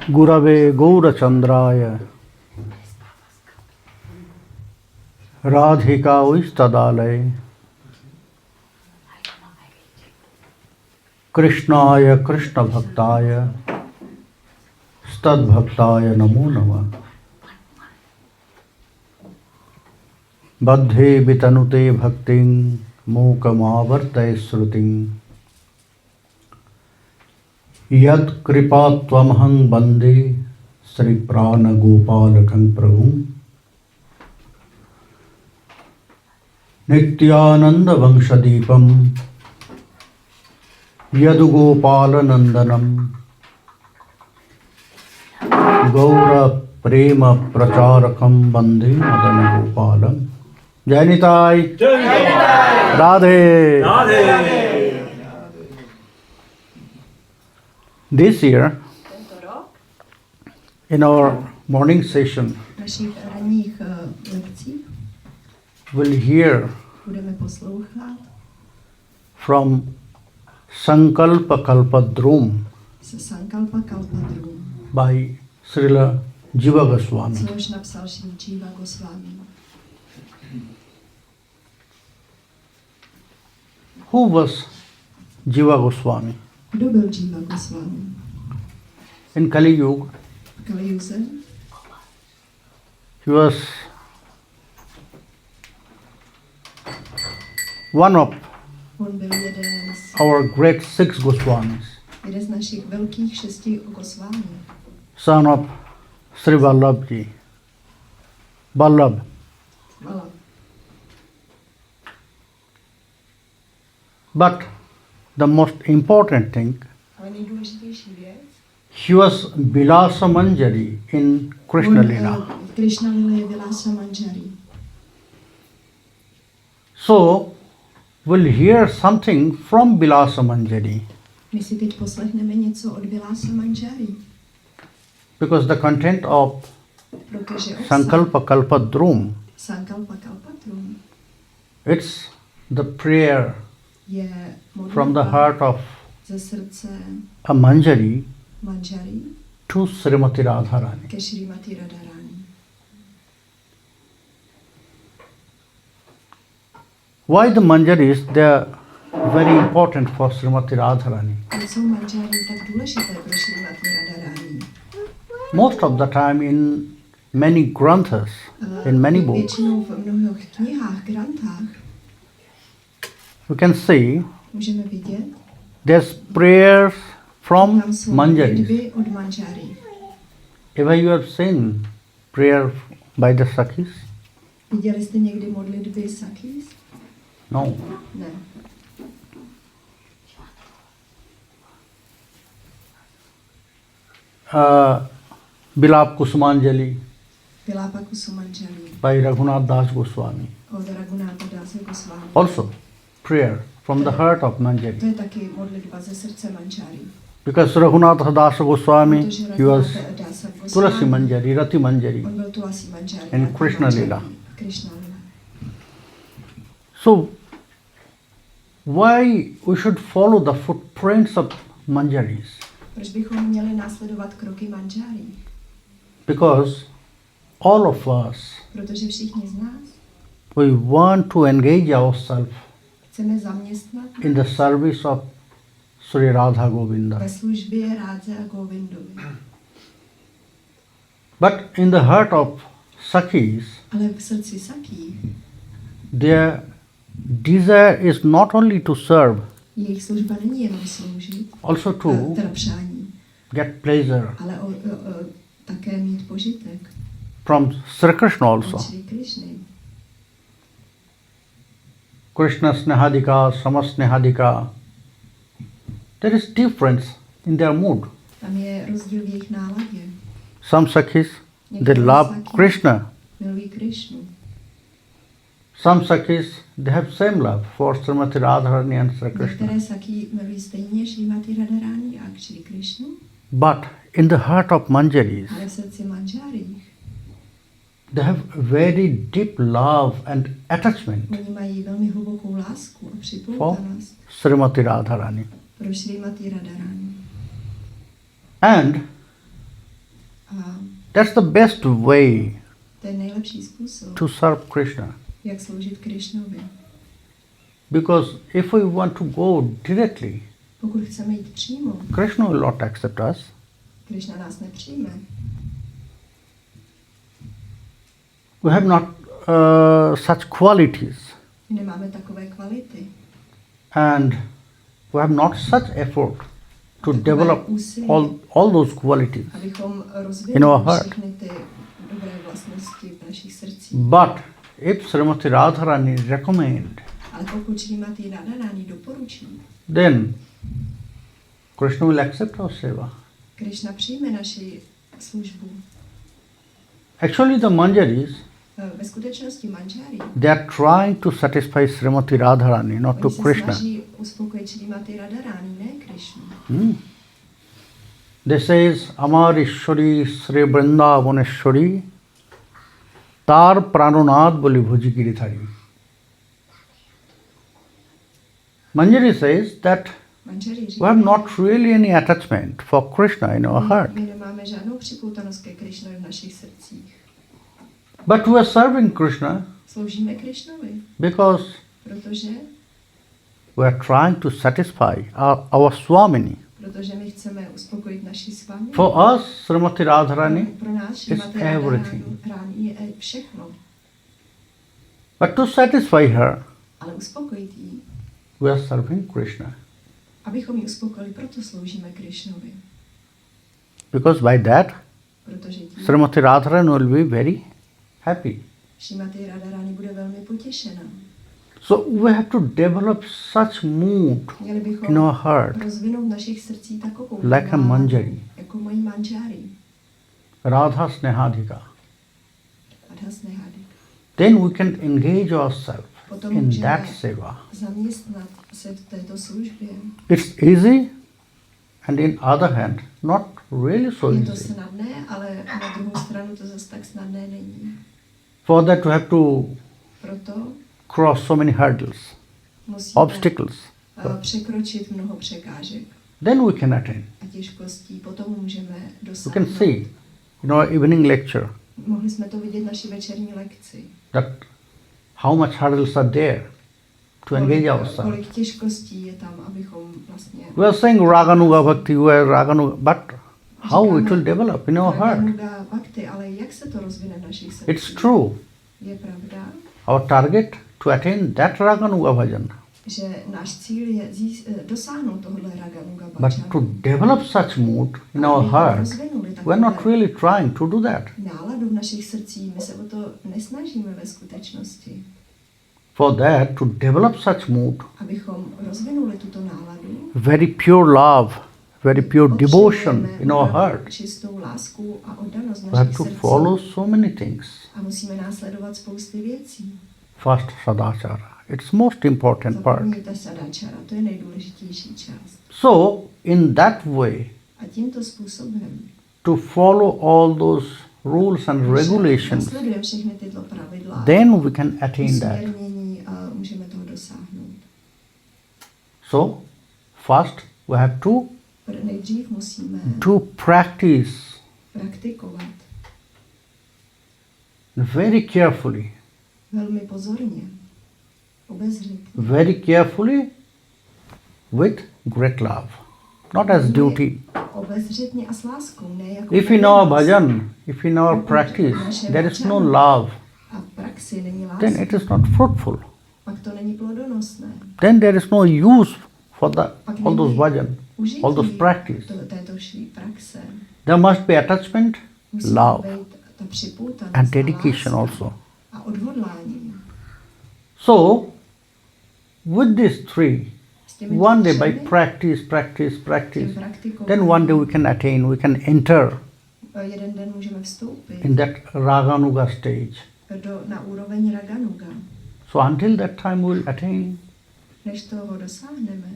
Gurave Gaurachandraya Radhika Vistadalaya Krishnaya Krishna Bhaktaya Stad Bhaktaya Namo Namah Badhe Vitanute Bhakting Mukamavartay Sruting Yat Kripatvamahang Bande Sri Prana Gopalakang Prabhu Nityananda Vamshadipam Yadugopalanandanam Gaura Prema Pracharakam Bande Madana Gopalam Jainitai Radhe Radhe. This year, in our morning session, we'll hear from Sankalpa Kalpadruma by Srila Jiva Goswami. Who was Jiva Goswami? Kdo byl Jiva Goswami? In Kali Yuga, he was one of On byl jeden z our great six Goswamis, jeden z našich velkých 6 Goswami. son of Sri Vallabhji, Vallabh. Vallabh. But the most important thing, Ale nejdůležitější věc, he was Bilasa Manjari in Krishna Lila. Krishna Lila je Vilasa Manjari. So, we'll hear something from Bilasa Manjari, My si teď poslechneme něco od Vilasa Manjari, because the content of protože obsah Sankalpa Kalpadruma, Sankalpa Kalpadruma it's the prayer je from the modlitba heart of ze srdce a Manjari Manjari to Srimati Radharani. ke Srimati Radharani. Why the Manjaris? They are very important for Srimati Radharani. Ale jsou Manjari tak důležité pro Srimati Radharani? Most of the time in many granthas, in many books, Většinou v mnohých knihách, grantách you can see můžeme vidět, there's prayers from tam jsou Manjaris. modlitby od Manjari. Ever you have seen prayer by the Sakhis? Viděli jste někdy modlitby Sakis? No. Ne. Bilap Kusumanjali Vilapa Kusumanjali by Raghunath Das Goswami. od Raghunatha Dase Goswami. Also prayer from the heart of To Manjari. je taky modlitba ze srdce Manjari. Because Raghunath Das Goswami, Protože he was Raghunatha Dasa Tulasi Goswami, Manjari, Rati Manjari. on byl Tulasi Manjari. And Rati Krishna Manjari, Lila. Krishna Lila. So, why we should follow the footprints of Manjaris? Proč bychom měli následovat kroky Manjari? Because all of us, Protože všichni z nás we want to engage ourselves chceme zaměstnat in the service of Sri Radha Govinda. ve službě Rádze a Govindovi. But in the heart of Sakhis, Ale v srdci Sakí their desire is not only to serve, jejich služba není jenom sloužit, also to teda přání, get pleasure ale také mít požitek from Sri Krishna also. od Sri Krishny. Krishna Snehadika, Samasnehadika. There is difference in their mood. Tam je rozdíl v jejich náladě. Some Sakhis, they love Krishna. Milují Krishnu. Some Sakhis, they have same love for Srimati Radharani and Sri Krishna. Některé Sakí milují stejně Srimati Radharani a Sri Krishnu, But in the heart of Manjaris, ale v srdci Manjari they have very deep love and attachment oni mají velmi hlubokou lásku a připoutanost Srimati Radharani. pro Srimati Radharani. And A That's the best way to je nejlepší způsob, to serve Krishna. jak sloužit Krišnovi. Because if we want to go directly, Pokud chceme jít přímo, Krishna will not accept us. Krišna nás nepřijme. We have not such qualities, My nemáme takové kvality. and we have not such effort to Takové develop úsilí, all those qualities. abychom In our rozvinuli heart. všechny ty dobré vlastnosti v našich srdcích. But if Srimati Radharani recommend, Ale pokud Srimati Radharani doporučí, then Krishna will accept our seva. Krišna přijme naši službu. Actually, the Manjaris, Ve skutečnosti manžari, they are trying to satisfy Srimati Radharani, not to oni se Krishna. snaží uspokojit Srimati Radharani, ne Krišnu. They says, Amar Ishwari Sri Vrindavaneshwari Tar Pranonad Boli Bhuji Giridhari. Manjari says that Manžari we říkají, have not really any attachment for Krishna in our heart, my nemáme žádnou připoutanost ke Krišnovi v našich srdcích. but we are serving Krishna Sloužíme Krišnovi, because protože we are trying to satisfy our Swamini. protože my chceme uspokojit naši s vámi. For us, Srimati Radharani, Pro nás Srimati everything. Radharani je všechno. but to satisfy her, Ale uspokojit jí, we are serving Krishna. abychom ji uspokojili, proto sloužíme Krišnovi. Because by that, Protože tím Srimati Radharani will be very happy. Srimati Radharani bude velmi potěšena. So we have to develop such mood Měli in bychom our heart, rozvinout v našich srdcích takovou like a náladu, Manjari, jako moji manžari. Radha Snehadhika. Radha Snehady. Then we can engage ourselves Potom in můžeme that seva. zaměstnat se v této službě. It's easy, and in other hand, not really so Je to easy. snadné, ale na druhou stranu to zase tak snadné není. For that, we have to Proto cross so many hurdles, musíme obstacles. překročit mnoho překážek Then we can attain. a těžkostí. Potom můžeme You dosáhnout. can see in our evening lecture Mohli jsme to vidět v naší večerní lekci. that how much hurdles are there to engage ourselves. Kolik těžkostí je tam, abychom vlastně... We are saying Raganuga Bhakti, we are Raganuga, but how it will develop in our heart? Raganuga Bhakti, ale jak se to rozvine v našich srdcích? It's true. Je pravda, Our target to attain that Raganuga bhajan. že náš cíl je dosáhnout tohohle Raganuga But Bhajanu. to develop such mood in our heart, we are not really trying to do that. Náladu v našich srdcích, my se o to nesnažíme ve skutečnosti. For that, to develop such mood, Abychom rozvinuli tuto náladu, very pure love, very pure devotion in our heart, čistou lásku a oddanost v we have našich to srdcích. follow so many things. A musíme následovat spousty věcí. First, sadachara. It's most important part. Zapomnějte sadáčara, to je nejdůležitější část. So, in that way, A tímto způsobem to follow all those rules and regulations, nasledujeme všechny tyto pravidla, then we can attain that. usměrnění a můžeme toho dosáhnout. So, first we have to Nejdřív musíme practice praktikovat very carefully, velmi pozorně, obezřetně, very carefully with great love, not as duty. obezřetně a s láskou, ne jako If in our povinnost. bhajan, if in our practice there is no love, A v praxi není then láska, it is not fruitful. pak to není plodonosné. Then there is no use for Pak all those není bhajan, užití all those practice. této vší praxe. There must be attachment, Musí love, být ta připoutanost and a dedication láska also. a odhodlání. So, with these three, S těmi one day by třemi practice, tím praktikováním, then one day we can attain, we can enter jeden den můžeme vstoupit in that Raganuga stage. na úroveň Raganuga. So until that time we'll attain. Než toho dosáhneme,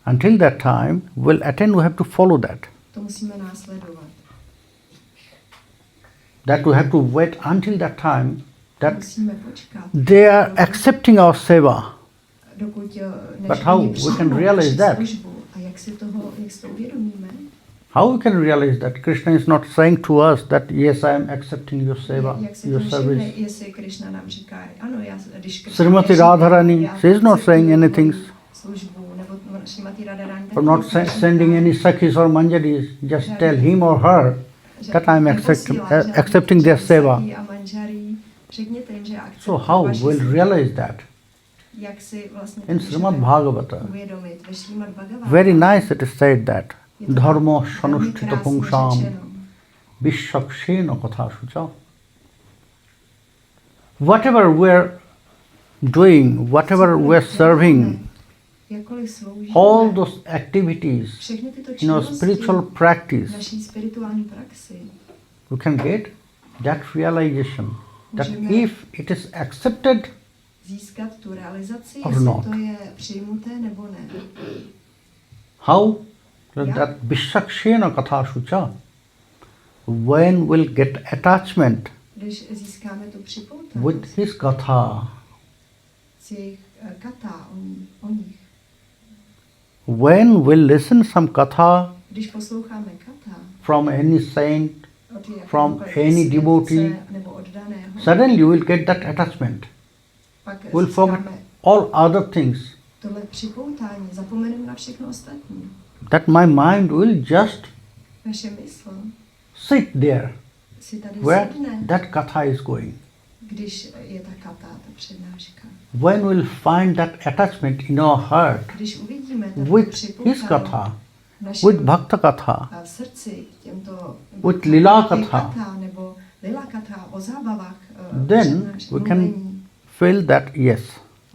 Until that time we'll attain, we have to follow that. to musíme následovat. That we have to wait until that time that Musíme počkat, they are accepting our seva. dokud než But how oni we can přijmou realize naši that? službu. A jak si to uvědomíme? How we can realize that Krishna is not saying to us that yes, I am accepting your seva, Jak si your to service. všimne, jestli Krishna nám říká, ano, když Krishna Srimati říká, Radharani, já she is not saying akceptuju anything. tvoji službu, nebo Srimati Radharani For not sending any sakhis or manjaris, just tell him or her that I am accepting their seva. So how we'll realize that? In Srimad Bhagavata, very nice it is said that dharma sanusthita pungsham vishakshena katha shucha. Whatever we're doing, whatever we're serving, all those activities in our spiritual practice, we can get that realization that if it is accepted or not. How? That Vishakshena katha shucha. When we'll get attachment with his katha, when we'll listen some katha from any saint, from any devotee, suddenly you will get that attachment. We'll forget all other things. That my mind will just sit there where that katha is going. When we'll find that attachment in our heart with his katha, with bhakta katha, with lila katha, then we can feel that yes.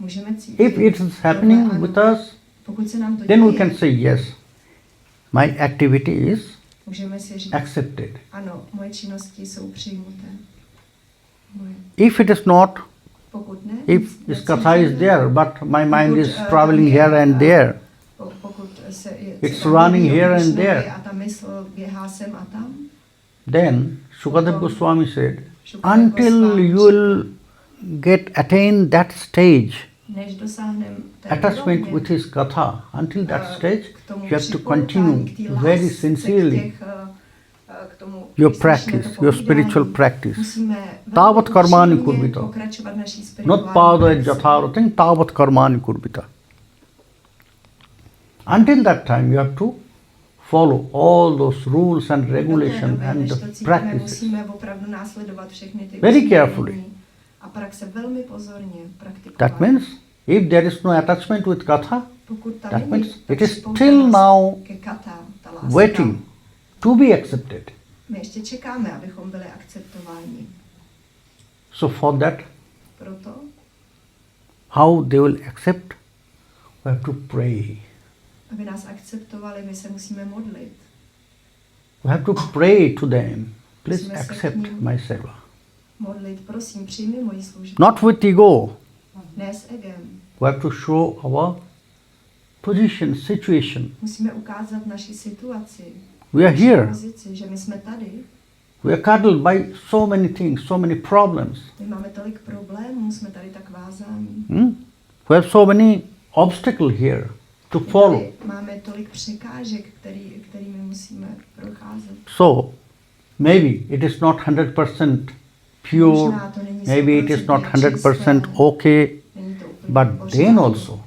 If it is happening with us, then we can say yes, my activity is accepted. If it is not, if this katha is there, but my mind is traveling here and there, it's running here and there, then Shukadev Goswami said, until you will attain that stage, attachment with his katha, until that stage, you have to continue very sincerely your practice, your spiritual practice. Tavat karmani kurbita. Not pada jatharating, tavat karmani kurbita. Until that time, you have to follow all those rules and regulations and the practices very carefully. That means if there is no attachment with katha, that means it is still now waiting to be accepted. So for that, how they will accept, we have to pray. Aby nás akceptovali, my se musíme modlit. We have to pray to them. Please accept my seva. Modlit, prosím, přijmi moji službu. Not with ego. Ne s egem. We have to show our position, situation. Musíme ukázat naši situaci. We are here. Pozici, že my jsme tady. We are cuddled by so many things, so many problems. My máme tolik problémů, jsme tady tak vázáni. We have so many obstacles here to follow. Máme tolik překážek, kterými musíme procházet. So, maybe it is not 100% pure, maybe it is not 100% okay, but then also,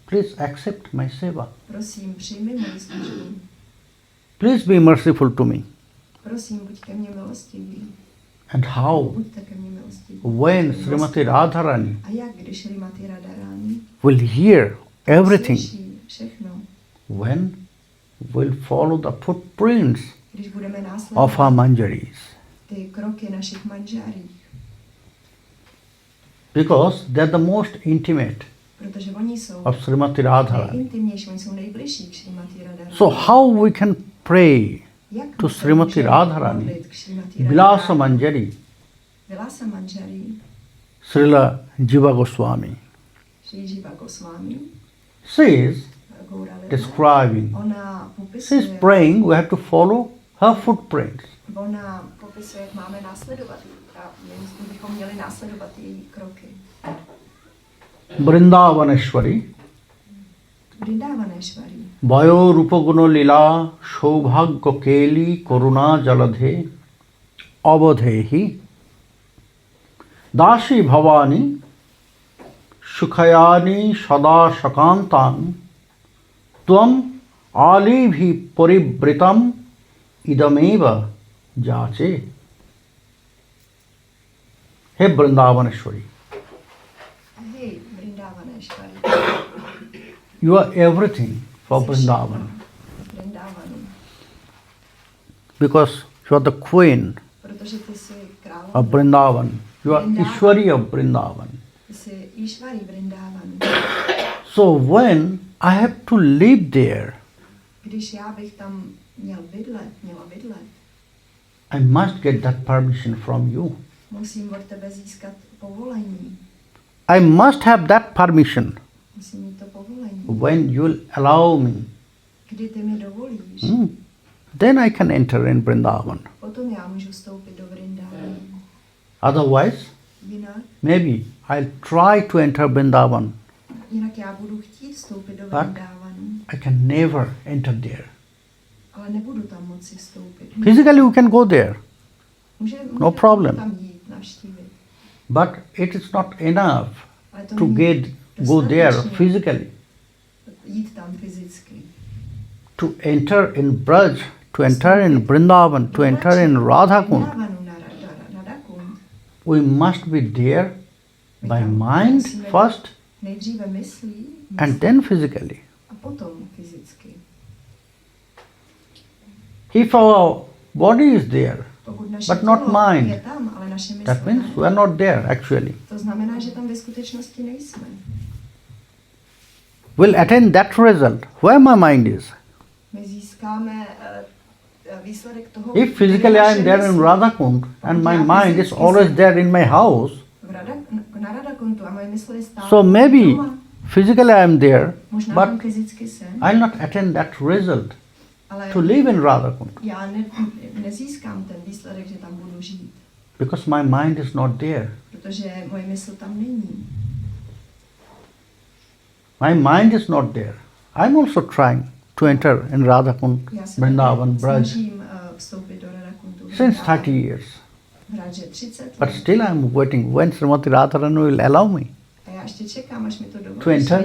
please accept my seva. Prosím, přijmi moji službu. Please be merciful to me. Prosím, buď ke mně milostivý. And how? Buďte ke mně milostivý. When Srimati Radharani a jak, když Srimati Radharani will hear everything, všechno, when will follow the footprints když budeme of our manjaris. Ty kroky našich manžarích. Because they are the most intimate Protože oni jsou of Srimati Radharani. nejintimnější, oni jsou nejbližší k Srimati Radharani. So how we can pray to Srimati Radharani, Vilasa Manjari, Srila Jiva Goswami. Jiva Goswami. She is describing, she is praying, we have to follow her footprints. Ona popisuje, jak máme následovat, my bychom měli následovat její kroky. Vrindavaneshwari, Vayo rupaguno lila saubhagya keli karuna jaladhe avadhehi Dashi bhavani sukhayani sada shakantan tvam alibhi paribritam idameva jache. Hey Vrindavaneshwari, Hey Vrindavaneshwari, you are everything for Vrindavan. Because you are the queen of Vrindavan. You are Ishwari of Vrindavan. So when I have to live there, I must get that permission from you. I must have that permission when you will allow me. Then I can enter in Vrindavan. Otherwise, maybe I'll try to enter Vrindavan, but I can never enter there. Physically we can go there, no problem. But it is not enough to go there physically. To enter in Braj, to enter in Vrindavan, to enter in Radhakund, we must be there by mind first and then physically. If our body is there, but not mind, that means we are not there actually. We'll attain that result where my mind is. If physically I am there in Radhakund and my mind is always there in my house, so maybe physically I am there, but I will not attain that result to live in Radhakund. Because my mind is not there. My mind is not there. I am also trying to enter in Radhakund, Vrindavan, Braj since 30 years. But still I am waiting when Srimati Radharani will allow me to enter.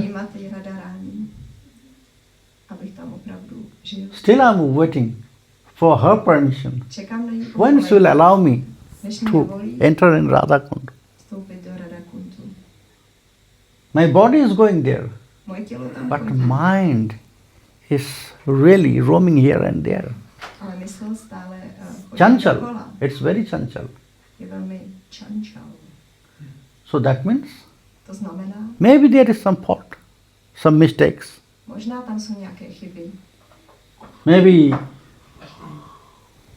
Still I am waiting for her permission. When she will allow me to enter in Radhakund. My body is going there, but mind is really roaming here and there. Chanchal, it's very chanchal. So that means maybe there is some fault, some mistakes. Maybe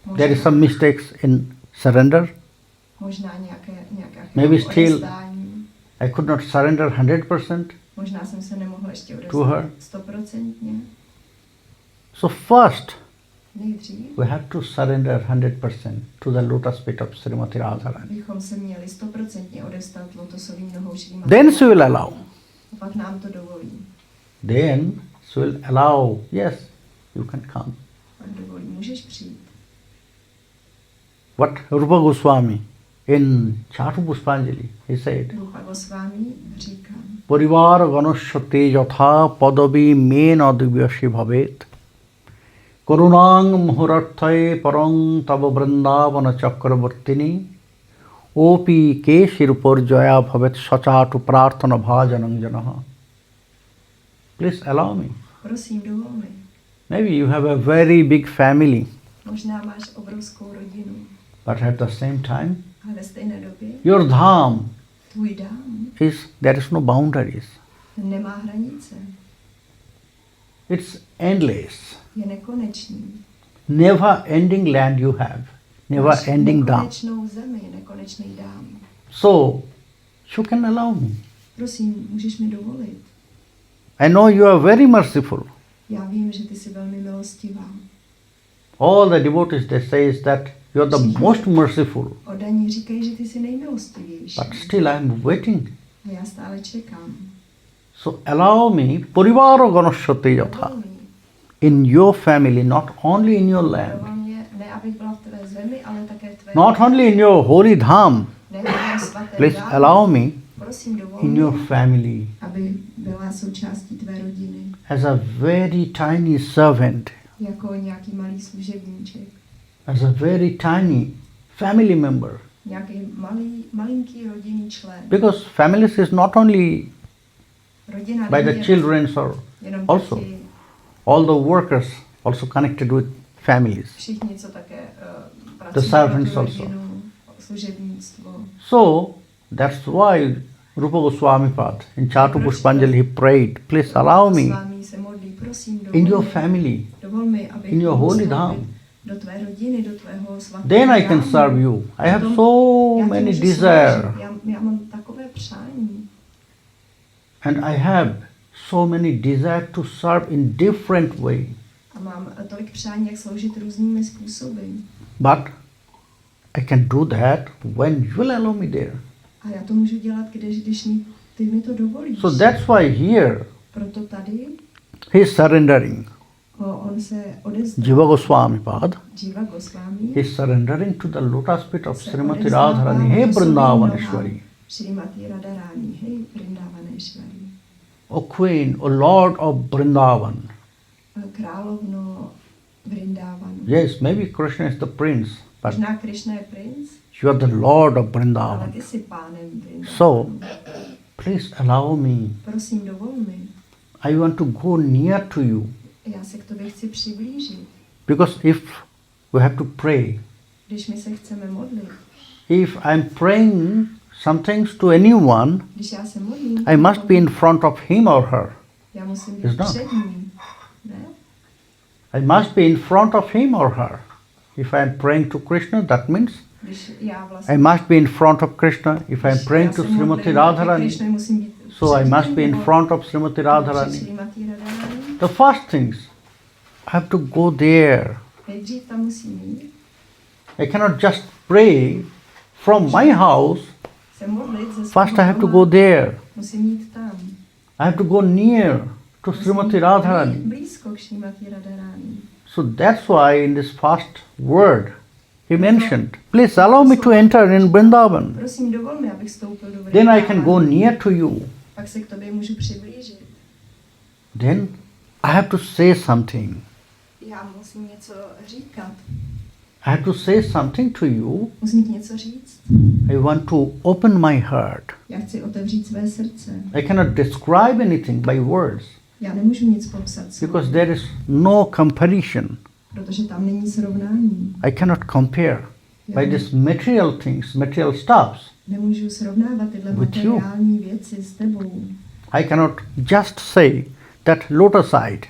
there is some mistakes in surrender. Maybe still I could not surrender 100% to her. So first, we have to surrender 100% to the lotus feet of Srimati Radharani. Then she will allow. Then she will allow, yes, you can come. What Rupa Goswami in Chatu Puspanjali, he said, Parivar Ganoshyate Yatha Padavi Mena Divyashi Bhavet Karunang Muhurathaye Parang Tava Vrindavana Chakravartini Opi Keshirupur Jaya Bhavet Sachatu Prarthana Bhajanam Janaha. Please allow me. Maybe you have a very big family, but at the same time, your dham is, there is no boundaries. It's endless. Never ending land you have. Never ending dham. So, you can allow me. I know you are very merciful. All the devotees, they say is that you are the most merciful. But still I am waiting. So allow me parivaro ganashyate yatha Dovol mi, in your family, not only in your land, dovol mě, ne abych byla v tvé zemi, ale také v tvé not only in your holy dham. ne v tvém svatém Please dámu. allow me Prosím, dovol in mi, your family aby byla součástí tvé rodiny, as a very tiny servant, jako nějaký malý služebníček, as a very tiny family member. nějaký malinký rodinný člen. Because families is not only Rodina by the není children or jenom also taky all the workers also connected with families. všichni, co také The pracují servants pro tu also. rodinu, služebnictvo. So that's why Rupa Goswami Pad in Chatu Pushpanjali he prayed, please allow me Goswami se modlí, prosím, in dovol your mi, family, dovol mi, abych in your mohl holy vstoupit dham. do tvé rodiny, do tvého svatého Then I can dámu. serve you. I have Potom so já tě many můžu desires. sloužit. Já mám takové přání. And I have so many desires to serve in different way. A mám tolik přání, jak sloužit různými způsoby. But I can do that when you will allow me there. A já to můžu dělat, když ty mi to dovolíš. So that's why here Proto tady he is surrendering. on se odezdá. Jiva Goswami Pad, Jiva Goswami he is surrendering to the lotus feet of se Srimati odezdává Radharani. Hey Goswami Vrindavaneshwari. nohám Srimati Radharani, hej Vrindavaneshwari. O Queen, O Lord of Vrindavan. Královno Vrindavanu. Yes, maybe Krishna is the prince, but Možná Krishna je princ, you are the Lord of ale Vrindavan. ty jsi pánem Vrindavanu. So, please allow me. Prosím, dovol mi. I want to go near to you. Já se k tobě chci přiblížit. Because if we have to pray, Když my se chceme modlit, if I'm praying some things to anyone, když já se modlím, I must be in front of him or her. já musím Is být not. před ním. Ne? I must be in front of him or her. If I'm praying to Krishna, that means Když já vlastně I must be in front of Krishna. If I'm praying to já se modlím Srimati ke Radharani, Krišně, musím být so I před must ním be in nebo front of Srimati před Radharani. Srimati Radharani. The first things, I have to go there. Nejdřív tam musím jít, I cannot just pray from my house. se modlit ze First I have to doma. go there. Musím jít tam. I have to go near to Srimati Radharani. Blízko k Srimati Radharani. So that's why in this first word he mentioned, please allow me to enter in Vrindavan. Prosím, dovol mi, abych vstoupil do Then I can go Vrindavanu. near to you. Pak se k tobě můžu přiblížit. Then I have to say something. Já musím něco říkat. I have to say something to you. Musím ti něco říct. I want to open my heart. Já chci otevřít své srdce. I cannot describe anything by words Já nemůžu nic popsat, because there is no comparison. protože tam není srovnání. I cannot compare by these material things, material stuffs. Nemůžu srovnávat tyhle With you. materiální věci s tebou. I cannot just say that lotus eyed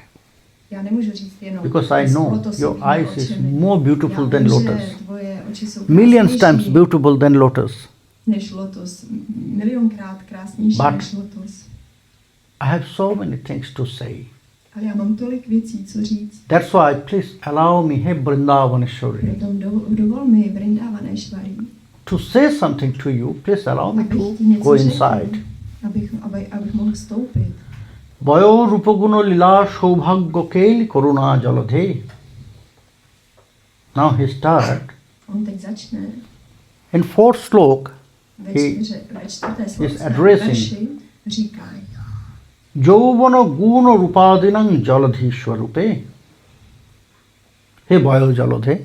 Já nemůžu říct jenom, because I s know lotosovými your eyes is očemi. more beautiful Já than vím, že lotus. tvoje oči jsou Millions times krásnější beautiful than lotus. než lotos. Milionkrát krásnější But- než lotos. I have so many things to say. Ale já mám tolik věcí, co říct. That's why please allow me, hey Vrindavaneshwari, Proto dovol mi Vrindavaneshwari, to say something to you. Please allow me abych to ti něco go řekl, inside. abych mohl vstoupit. Vayo rupaguno lila shobhagya keli koruna jaladhe. Now he start On teď začne in fourth slok. ve čtvrté slovské addressing. verši říká: Jovana guna rupadinang jaladhishwarupe. He vayo jaladhe.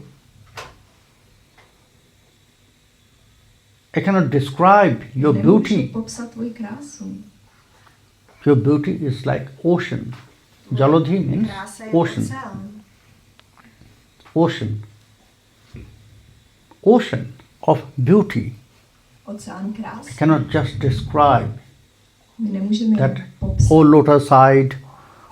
I cannot describe your Nemůžu beauty. popsat tvoji krásu. Your beauty is like ocean. Jaladhi means Krása je ocean. oceán. Ocean. Ocean of beauty. Oceán krásy. I cannot just describe My nemůžeme that popsat. oh lotus eyed,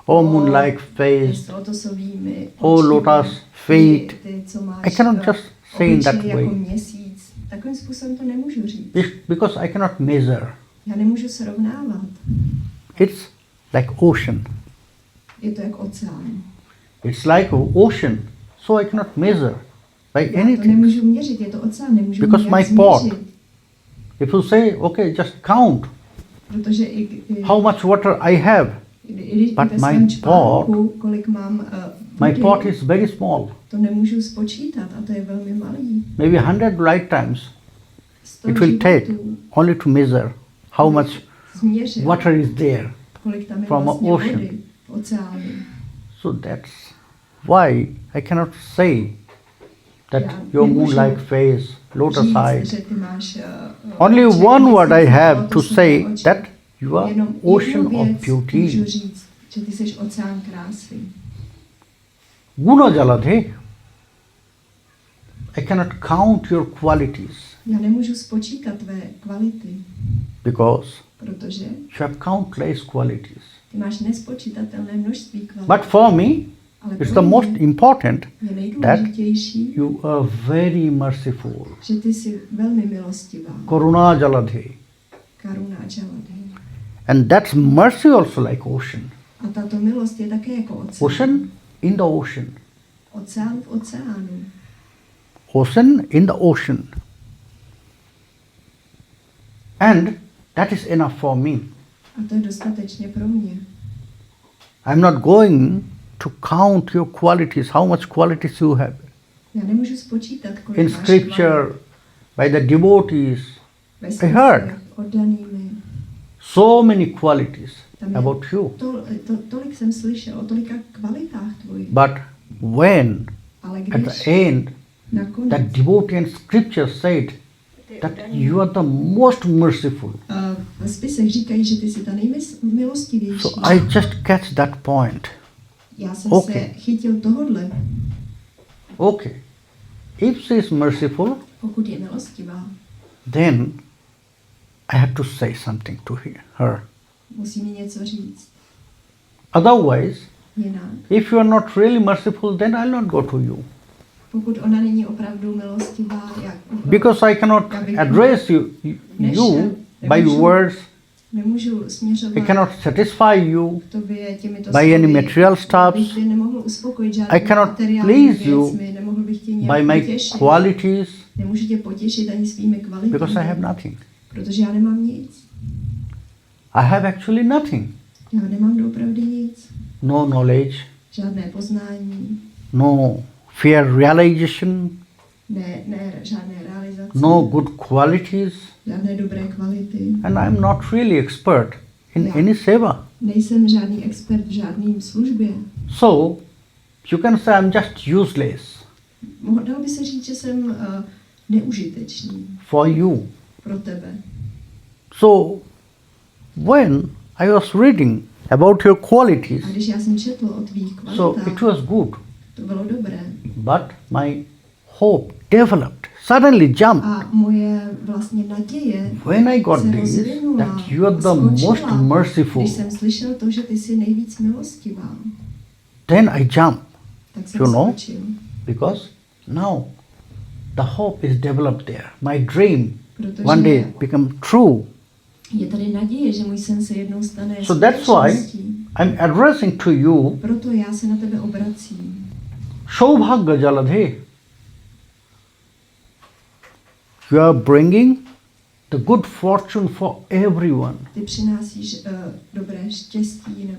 oh moonlight face, S lotosovými oh očima, lotus feet. ty, co máš I cannot just say in that obličej jako way měsíc. Takovým způsobem to nemůžu říct. because I cannot measure. Já nemůžu srovnávat. It's like ocean. Je to jako oceán. It's like ocean, so I cannot measure by Já to anything. nemůžu měřit, je to oceán, nemůžu Because nijak my pot. změřit. If you say, okay, just count Protože how much water I have. But my pot is very small. To nemůžu spočítat a to je velmi malý. Maybe 100 lifetimes it will take only to measure how much water is there from an ocean. So that's why I cannot say that your moon-like face, lotus eyes. Only one word I have to say, that you are ocean of beauty. Guna jaladhe. I cannot count your qualities. Já nemůžu spočítat tvé kvality. Because protože you have countless qualities. Ty máš nespočítatelné množství kvalit. But for me, it's the most important that you are very merciful. Že ty jsi velmi milostivá. Karuna jaladhe. Karuna jaladhe. And that's mercy also like ocean. A tato milost je také jako oceán. Ocean in the ocean. Oceán v oceánu. Ocean in the ocean. And that is enough for me. A to je dostatečně pro mě. I'm not going to count your qualities, how much qualities you have. Já nemůžu spočítat, kolik in scripture, by the devotees, I heard so many qualities about you. Tolik jsem slyšel o tolika kvalitách tvojich. But when at the end that devotee in scripture said that you are the most merciful. V spisech říkají, že ty jsi ta nejmilostivější. So I just catch that point. Já jsem se chytil tohodle. Okay. If she is merciful, pokud je milostivá, then I have to say something to her. Musí mi něco říct. Otherwise, jinak, if you are not really merciful, then I'll not go to you. Pokud ona není opravdu milostivá, because I cannot address you by words. I cannot satisfy you by any material stuffs. I cannot please you by my qualities because I have nothing. Protože já nemám nic. I have actually nothing. Já nemám doopravdy nic. No knowledge. Žádné poznání. No fair realization. Ne, žádné realizace. No good qualities. Žádné dobré kvality. And I'm not really expert in any seva. Nejsem žádný expert v žádným službě. So you can say I'm just useless. Dalo by se říct, že jsem neužitečný. For you. Pro tebe. So when I was reading about your qualities, a když já jsem četl o tvých kvalitách, so it was good. To bylo dobré. But my hope developed, suddenly jumped. A moje vlastně naděje when I got this, that you are the most merciful, když jsem slyšel to, že ty jsi nejvíc milostivá, then I jumped. Tak jsem skočil. Because now the hope is developed there. My dream one day become true. Je tady naděje, že můj sen se jednou stane. So that's why I'm addressing to you. Proto já se na tebe obracím. Saubhagya jaladhe. You are bringing the good fortune for everyone. Ty přinášíš dobré štěstí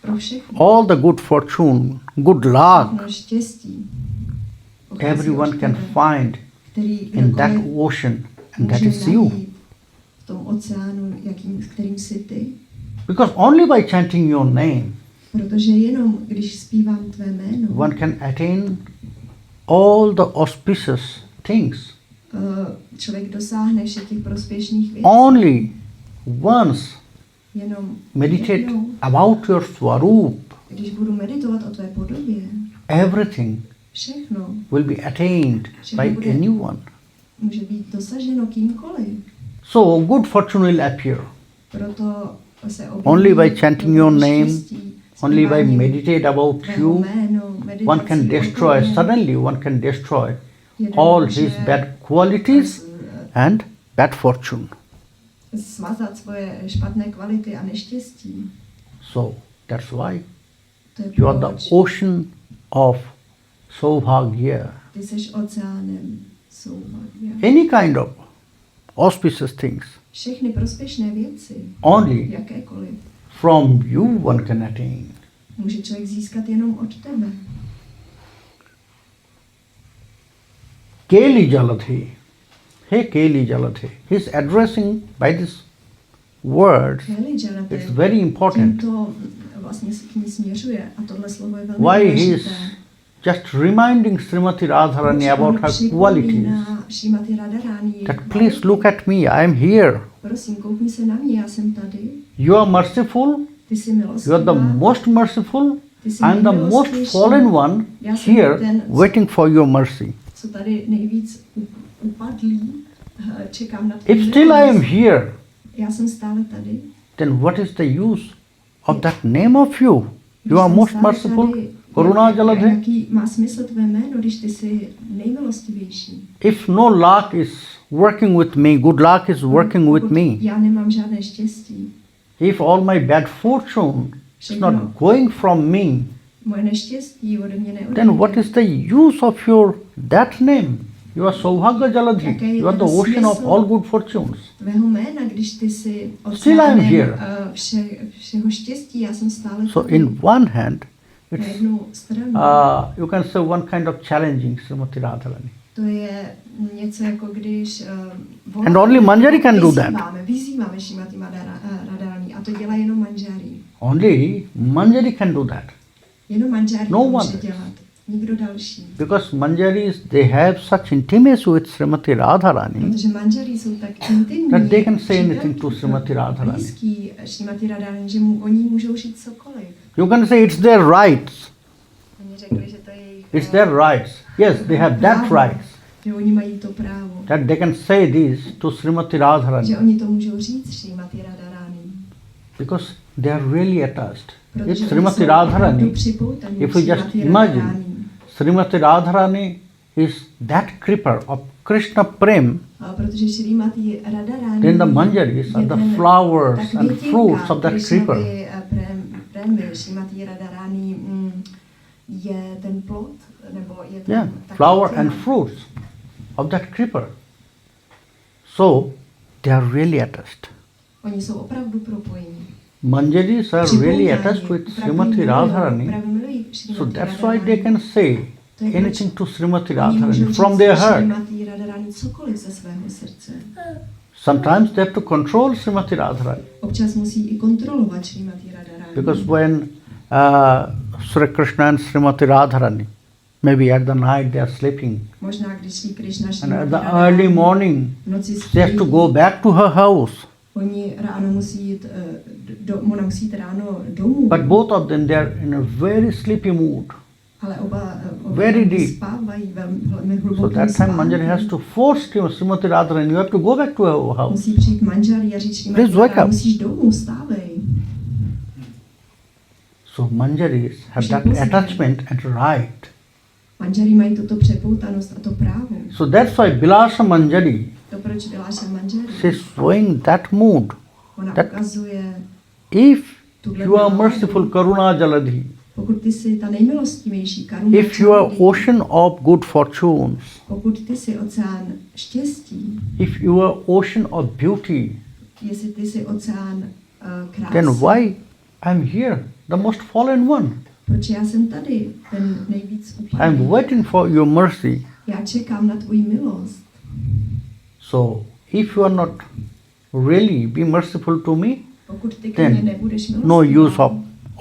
pro všechny. All the good fortune, good luck. Štěstí. Everyone can find in that ocean, and that is you. V tom oceánu, kterým jsi ty. Because only by chanting your name, protože jenom když zpívám tvé jméno, one can attain all the auspicious things. Člověk dosáhne všech těch prospěšných věcí. Only once jenom meditate about your swarup. Když budu meditovat o tvé podobě, everything všechno will be attained by anyone. Může být dosaženo kýmkoliv. So good fortune will appear. Proto se only by chanting your name, only by meditate about you, one can destroy, suddenly one can destroy all his bad qualities and bad fortune. Smazat svoje špatné kvality a neštěstí. So that's why you are the ocean of Saubhagya. Ty jsi oceánem Saubhagya. Any kind of auspicious things. všechny prospěšné věci, only jakékoliv, from you one can attain. může člověk získat jenom od tebe. Keli Jaladhi. Hey Keli Jaladhi. He's addressing by these words. It's very important. Tímto vlastně se k ní směřuje a tohle slovo je velmi Why důležité. he's just reminding Srimati Radharani about her qualities. That please look at me, I am here. Prosím, koukni se na mě, já jsem tady. You are merciful. Ty jsi milostivá. You are the most merciful. Ty jsi I am the most fallen one here waiting for your mercy. Co tady nejvíc upadlý, čekám na If still I am here, já jsem stále tady. then what is the use of that name of you? You are most merciful, Karuna Jaladhi. Jaký má smysl tvé jméno, když ty jsi nejmilostivější? If no luck is working with me, good luck is working with me. Já nemám žádné štěstí. If all my bad fortune is not going from me, moje neštěstí ode mě neodejde. then what is the use of your that name? You are Saubhagya Jaladhi. You are the ocean of all good fortunes. Tvého jména, když ty jsi Still I am here. Všeho štěstí, já jsem stále So in one hand, na it's, jednu stranu. you can say one kind of challenging Srimati Radharani. To je něco jako když And only Manjari can do that. Vyzýváme Srimati Radharani a to dělá jenom Manjari. Only Manjari can do that. Jenom Manjari No může one. dělat. Nikdo další. Because Manjaris, they have such intimacy with Srimati Radharani Protože Manjari jsou tak intimní, that they can say anything to Srimati Radharani. blízký Srimati Radharani, že oni můžou říct cokoliv. You can say it's their rights. Oni řekli, že to je jejich It's their rights. Yes, they have that rights. Že oni mají to právo. That they can say this to Srimati Že Radharani. oni to můžou říct Srimati Radharani. Because they are really attached. Protože If oni Srimati jsou Radharani, opravdu připoutaní if we just Srimati imagine, Radharani. Srimati Radharani is that creeper of Krishna Prem, Protože Srimati Radharani then the Manjaris are the flowers and fruits of that creeper. Srimati Radharani je ten plod, nebo je ten Flower and fruits of that creeper. So they are really attached. Oni jsou opravdu propojení. Manjaris are really attached with Srimati Radharani. So that's why they can say anything to Srimati Radharani from their heart. Sometimes they have to control Srimati Radharani. Občas musí i kontrolovat Srimati Radharani. Because when Sri Krishna and Srimati Radharani, maybe at the night they are sleeping, Možná když Sri Krishna and at the early morning they have to go back to her house. Oni ráno musí jít, ona musí jít ráno domů. But both of them, they are in a very sleepy mood. Ale oba Very deep. spávají velmi hlubokým So that time Manjari has to force Srimati Radharani, you have to go back to her house. Musí přijít Manjari a říct Srimati Please wake Radharani, up. musíš domů, stávej. So Manjaris have that attachment and right. Manjari mají tuto přepoutanost a to právo. So that's why Bilasa Manjari, To proč Vilasha Manjari? she's showing that mood. Ona that ukazuje, If you are merciful Karuna Jaladhi, pokud ty jsi ta nejmilostivější Karuna if you are Jaladhi, ocean of good fortunes, pokud ty jsi oceán štěstí, if you are ocean of beauty, jestli ty jsi oceán krásy, then why I'm here, the most fallen one? proč já jsem tady, ten nejvíc I'm upadlý? waiting for your mercy. Já čekám na tvoji milost. So if you are not really be merciful to me, Pokud ty ke mně then nebudeš no milostivá, use of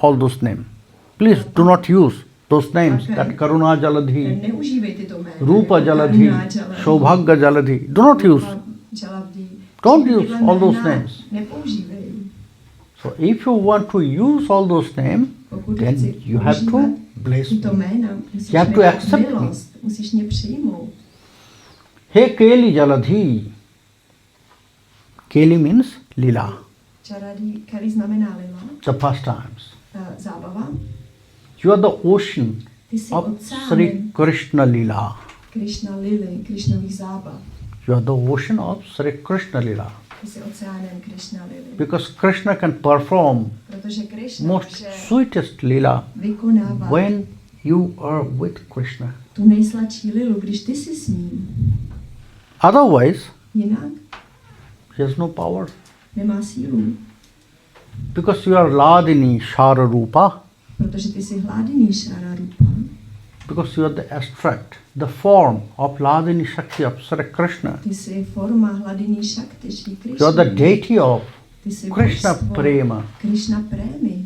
all those names. Please do not use those names, that Karuna Jaladhi, neužívej tyto jména. Rupa Jaladhi, Karuna Jaladhi, Saubhagya Jaladhi. Do not use. Rupa Jaladhi. Don't Tyhle use all those jména names. Nepoužívej. So if you want to use all those names, Pokud then chci you have to používat bless me. tyto jména, musíš You have mi to dát accept me. milost, musíš mě přijmout. Hey Keli Jaladhi. Keli means lila, Kali znamená lila, the pastimes. zábava. You are the ocean Ty jsi of oceánem Sri Krishna Lila. Krishna lily, Krishnových zábav. You are the ocean of Sri Krishna Lila. Ty jsi oceánem Krishna lily. Because Krishna can perform Protože Krishna most může sweetest Lila vykonávat when you are with Krishna. tu nejsladší lilu, když ty jsi s ním. Otherwise, Jinak He has no power. Nemá sílu. Because you are Ladini Shara Rupa. Protože ty jsi Hladini Shara Rupa. Because you are the abstract, the form of Ladini Shakti of Sri Krishna. Ty jsi forma Hladini Shakti Shri Krishna. You are the deity of Ty jsi Krishna božstvo Prema. Krishna Premi.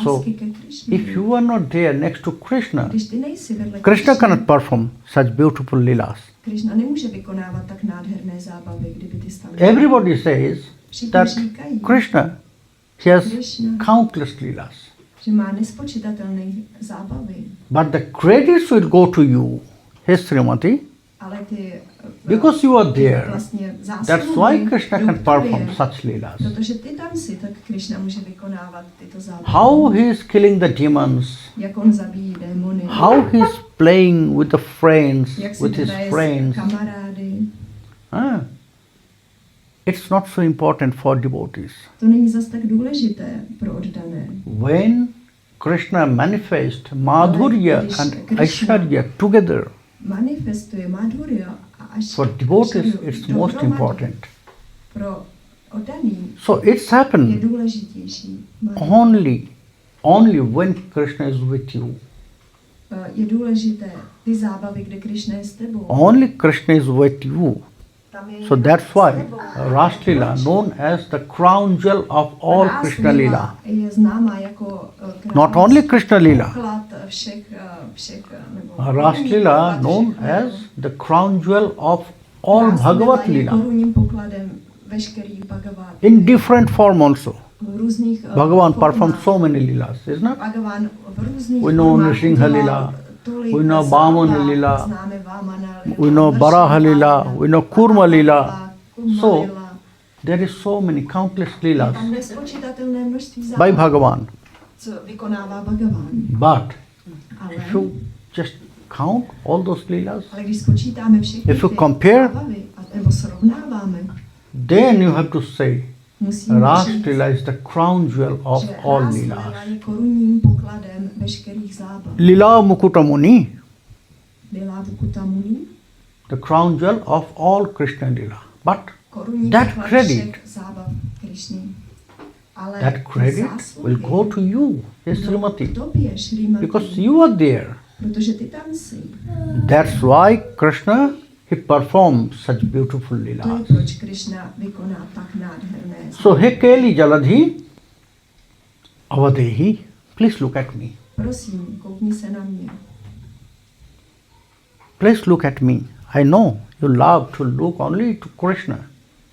So, Lásky ke Krishna. if you are not there next to Krishna, Když ty nejsi vedle Krishna cannot perform such beautiful leelas. Krishna nemůže vykonávat tak nádherné zábavy, kdyby ty tam. Everybody says Všichni that říkají, Krishna, he has Krishna, countless leelas. že má nespočítatelné zábavy. But the credits will go to you, his Srimati, Ale ty because you are there. vlastně That's why Krishna can perform such leelas. Protože ty tam si, tak Krishna může vykonávat tyto zábavy. How he is killing the demons, Jak on zabíjí démony. how he is playing with the friends, Jak si with his hraje s friends. kamarády. It's not so important for devotees. To není zas tak důležité pro oddané. When Krishna manifests Madhurya and Aishwarya together, Manifestuje Madhurya a for devotees it's most important. Pro oddaný So it's je happened důležitější. only when Krishna is with you. Je důležité ty zábavy, kde Krishna je s tebou. Only Krishna is with you. Tam je So that's why Raslila, known as the crown jewel of all Krishna Lila. Je známá jako Not only Krishna Lila. poklad všech nebo Raslila, known as the crown jewel of all Bhagavat je Lila. korunním pokladem veškerých Bhagavat. In different form also. V různých Bhagavan formách. performed so many Lilas, isn't it? Bhagavan v různých We know formách Nrsimha udělal Lila, tolik we know zábav. Vamana Lila, Známe Vamana Lila, we know Baraha Lila, we know Kurma Lila. Kurma So, Lila. there is so many countless Je Lilas tam nespočítatelné množství by zábav, Bhagavan. co vykonává Bhagavan. But Ale, if you just count all those Lilas, ale když spočítáme všechny if you ty compare, zábavy, nebo srovnáváme, then you have to say musíme říct, Raslila is the crown jewel of že all Ras Lilas. Lila je korunním pokladem veškerých zábav. Lila Mukutamuni, Lila Vukutamuni, the crown jewel of all Krishna Lila. But korunní that poklad credit, všech zábav Krišny. Ale that credit will go to you, his Srimati, tobě, Srimati, because you are there. protože ty tam jsi. That's why Krishna, he performed such beautiful To je leelas. proč Krišna vykoná tak nádherné zábavy. So he Keli Jaladhi Avadehi, please look at me. Prosím, koukni se na mě. Please look at me. I know you love to look only to Krishna.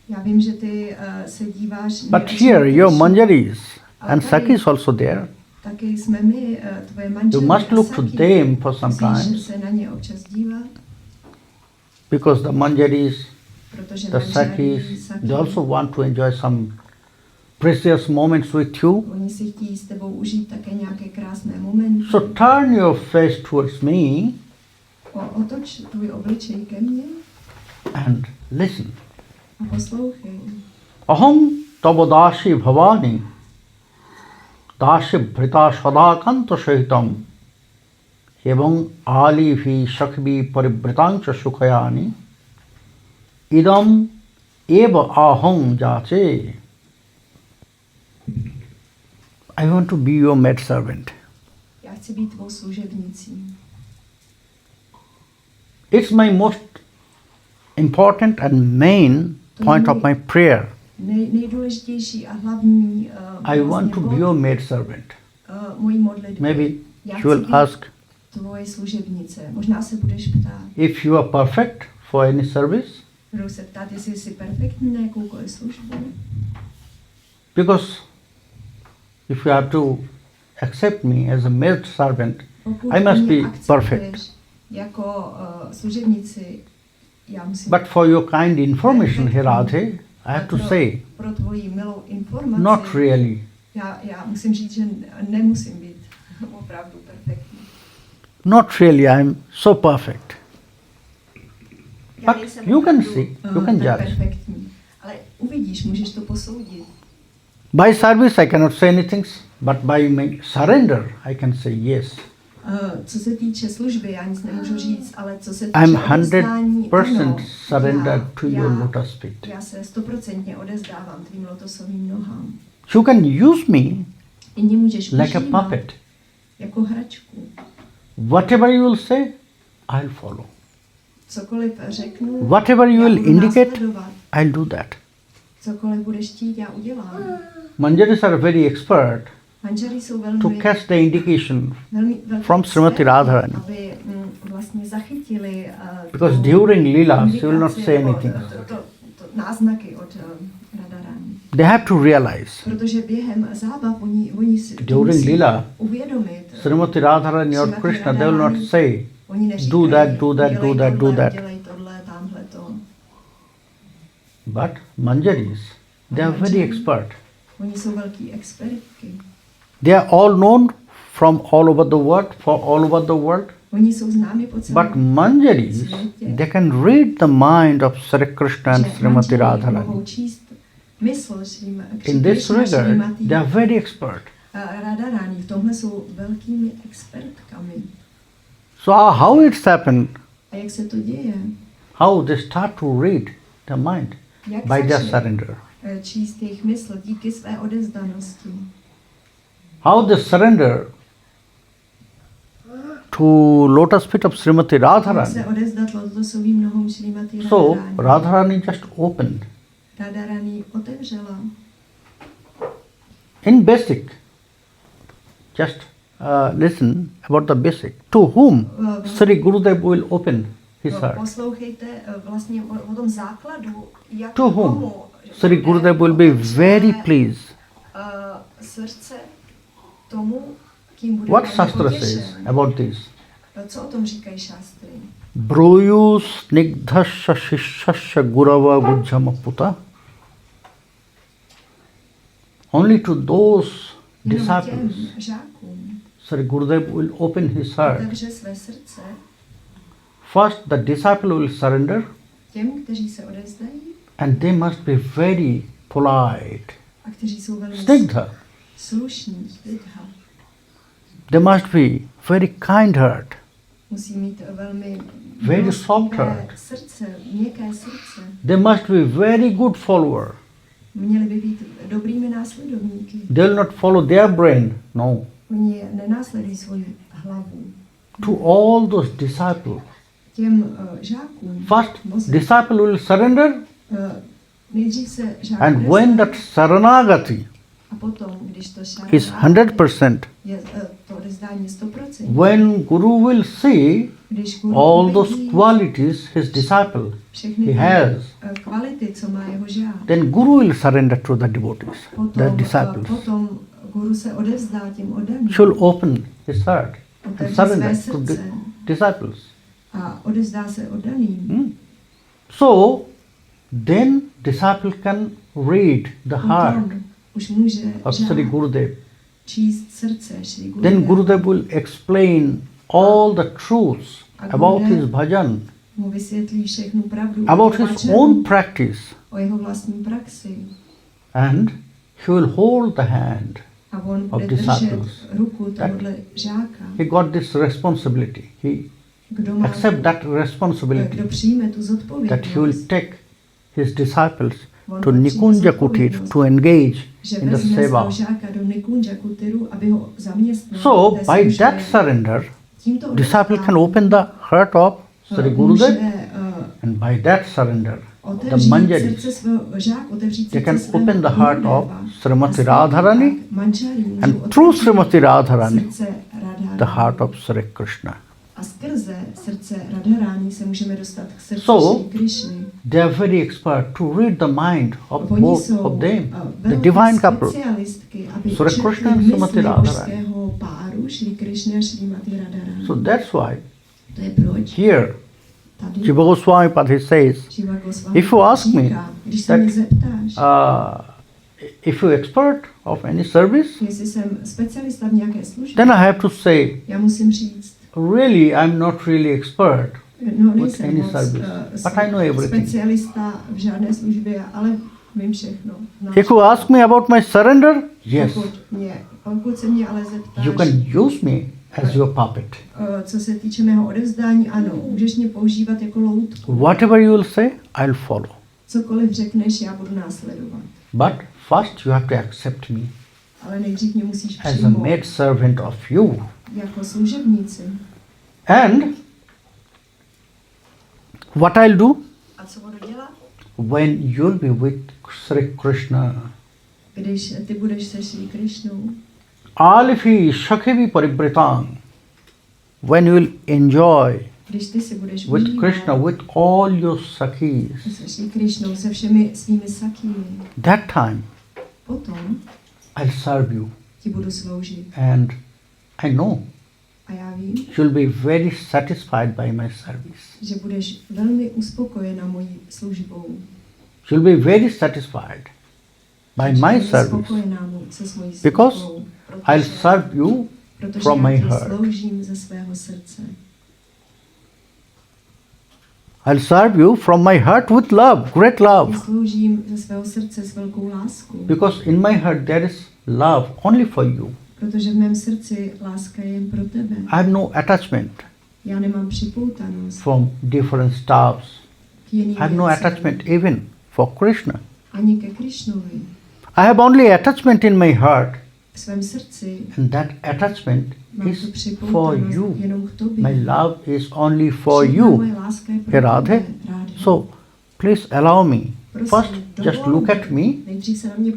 Já vím, že ty se díváš But here your manjaris and sakis also there. Taky jsme my, tvoje manželky You must look to them for some Musíš time, se na ně občas dívat, because the manjaris, protože the manžari, sakis, saki, they also want to enjoy some precious moments with you. oni si chtějí s tebou užít také nějaké krásné momenty. So turn your face towards me Otoč tvůj obličej ke mně and listen. a poslouchej. Aham tava dashi bhavani dashi bhrita sadakanta sahitam evam alivi shakvi paribhritancha sukhayani idam eva aham jache. I want to be your maid servant. Já chci být tvou služebnicí. It's my most important and main point of my prayer. Nejdůležitější a hlavní I want to be your maid servant. mojí modlitby. Maybe Já you will chci být ask, tvoje služebnice. Možná se budeš ptát. if you are perfect for any service, Budou se ptát, jestli jsi perfektní na jakoukoliv službu. because if you have to accept me as a maid servant, Pokud I must mě be akceptuješ perfect. jako služebnici, já musím... But for your kind information, He Radhe, I have to say, Pro tvoji milou informaci, not really. já musím říct, že nemusím být opravdu perfektní. Not really, I am so perfect. Já But nejsem you can opravdu, see, you can tak judge. perfektní. Ale uvidíš, můžeš to posoudit. By service I cannot say anything, but by my surrender I can say yes, Co se týče služby, já nic nemůžu říct, ale co se týče I'm odevzdání, 100% surrendered to your lotus feet. Já se 100% odezdávám tvým lotosovým nohám. You can use me I mě můžeš like a užívat puppet. jako hračku. Whatever you will say, I'll follow. Cokoliv řeknu, Whatever you já will budu indicate, následovat. I'll do that. Cokoliv budeš chtít, já udělám. Manjaris are very expert Manjari jsou to catch the indication from Srimati Radharani. aby vlastně zachytili Because during Leela, she will not say anything. náznaky od Radharani. They have to realize. Protože během zábav oni si During Leela, uvědomit. Srimati Radharani or Krishna, they will not say, Oni neříkají, do that, do that, do that, do that. Dělej tohle, tamhle to. But Manjaris, they are very expert. Oni jsou velký expertky. They are all known from all over the world, for all over the world. Oni jsou známi po celém But Manjaris, they can read the mind of Sri Krishna and Srimati Radharani. In this regard, they are very expert. Radharani v tomhle jsou velkými expertkami. So how it's happened? A jak se to děje? How they start to read the mind Jak by their začne surrender. číst jejich mysl díky své odevzdanosti. How they surrender to lotus feet of Srimati Jak Radharani. se odevzdat lotosovým nohou Srimati So Radharani. Radharani just opened. Radharani otevřela. In basic, just listen about the basic. To whom Sri Gurudev will open his heart? Poslouchejte vlastně o tom základu, jak To whom komu Sri Gurudev will be very pleased. Srdce tomu, kým bude What velmi Shastra potěšen. says about this? Co o tom říkají šástry? Bruyu snigdhasya shishasya gurava vujjama puta. Only to those Jenom disciples těm žákům Sri Gurudev will open his heart. otevře své srdce, First, the disciple will surrender, těm, kteří se odevzdají and they must be very polite. a kteří jsou velmi Snigdha. slušní. Snigdha. They must be very kind-hearted, Musí mít velmi very soft milostivé heart. srdce, měkké srdce. They must be very good follower. Měli by být dobrými následovníky. They will not follow their brain. No. Oni nenásledují svoji hlavu. To all those disciples. Těm žákům. First, disciple will surrender, Nejdřív se žák and when that saranagati a potom, když to šák is 100%, je to odevzdání 100%, when Guru will see když guru all those uvidí qualities his disciple všechny he ty, has, kvality, co má jeho žák, then Guru will surrender to the devotees, the disciples. potom guru se odevzdá těm oddaným. Should open his heart and Otevře surrender své to the srdce disciples. a odevzdá se oddaným. So then disciple can read the heart Potom už může of Sri žák Gurudev. číst srdce Sri Then Gurudeva. Gurudev will explain all the truths about his bhajan, Mu vysvětlí všechnu pravdu about o his bhajanu, own practice, o jeho vlastní praxi. and he will hold the hand. A on of bude držet disciples. ruku tohohle žáka. He got this responsibility. He Kdo má, accept that responsibility kdo přijme tu that he will zodpovědnost, take his disciples on to přijme Nikunja Kutir zodpovědnost, to engage že in the vezme svého seva. žáka do Nikunja Kutiru, aby ho zaměstnal. So v té by službě. that surrender, Tímto disciple can open the heart of Sri Gurudev, může, and by that surrender, the otevřít manjaris, srdce svého žák, otevřít they srdce can svého open the heart of Gurudeva. Srimati A Radharani, tak manžari můžou and otevřít through Srimati Radharani, srdce Radharani. the heart of Sri Krishna. A skrze srdce Radharani se můžeme dostat k srdci So, Shri Krishny. They are very expert to read the mind of Oni both jsou of them, the velké divine couple. specialistky, aby Sri četli Krishna and mysli Srimati Radharani. božského páru Shri Krishna a Srimati Radharani. So that's why To je proč here tady Jiva Goswami he says, Jiva Goswami if you ask me říká, když se that mě zeptáš, if you're expert of any service, jestli jsem specialista v nějaké službě, then I have to say, já musím říct, really, I'm not really expert no with nejsem any moc service, but I know everything. specialista v žádné službě, ale vím všechno. If you ask me about my surrender, yes, Pokud se mě ale zeptáš, you can use me as your puppet. Co se týče mého odevzdání, ano, můžeš mě používat jako loutku. Whatever you will say, I'll follow. Cokoliv řekneš, já budu následovat. But first you have to accept me Ale nejdřív mě musíš as a přijmout maid servant of you. jako služebnici. And what I'll do? A co budu dělat? When you'll be with Sri Krishna, Když ty budeš se Šrí Krišnou, Alifi Shakhivi Paribritang, when you will enjoy když ty si budeš with užívat Krishna, with all your Sakhis, se Šrí Krišnou, se všemi svými sakými, that time potom I'll serve you. ti budu sloužit. And I know A já vím, you'll be very satisfied by my service. že budeš velmi uspokojena mojí službou. You'll be very satisfied by my service because I'll serve you from my heart. I'll serve you from my heart with love, great love. Because in my heart there is love only for you. Protože v mém srdci láska je jen pro tebe. I have no attachment Já nemám připoutanost from different staffs. k jiným I have no věcem. attachment even for Krishna. Ani ke Krišnovi. I have only attachment in my heart, V svém srdci and that attachment mám is tu for připoutanost you. jenom k tobě. My love is only for Všechna you. moje láska je pro Hey, Radhe. tebe, Radhe. So please allow me. Prosím, First, just dovol look mi. at me Nejdřív se na mě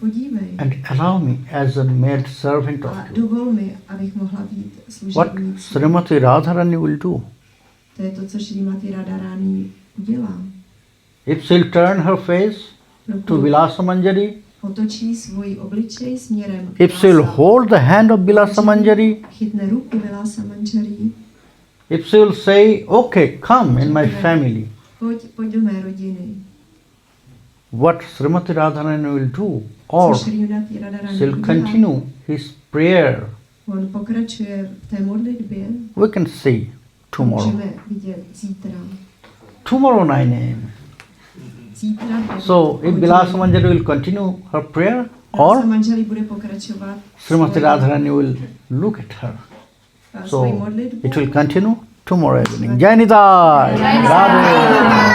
podívej. and allow me as a maid servant of A you. dovol mi, abych mohla být What služebnicí. Srimati Radharani will do. To je to, co Srimati Radharani udělá. If she'll turn her face to Pokud Vilasa Manjari, otočí svůj obličej směrem if she'll hold the hand of Vilasa Manjari, chytne ruku Vilasa Manjari, if she'll say, okay, come in my family, pojď do mé rodiny. what Srimati Radharani will do, or Co Srimati Radharani she'll udělá. continue his prayer, On pokračuje v té modlitbě. we can see tomorrow. Můžeme vidět zítra. Tomorrow 9 a.m. Zítra. So if Vilasa Manjari will continue her prayer, or Manjari bude pokračovat Srimati Radharani will look at her. svoji So modlitbu. it will continue tomorrow evening. Jai Nidai! Radhe!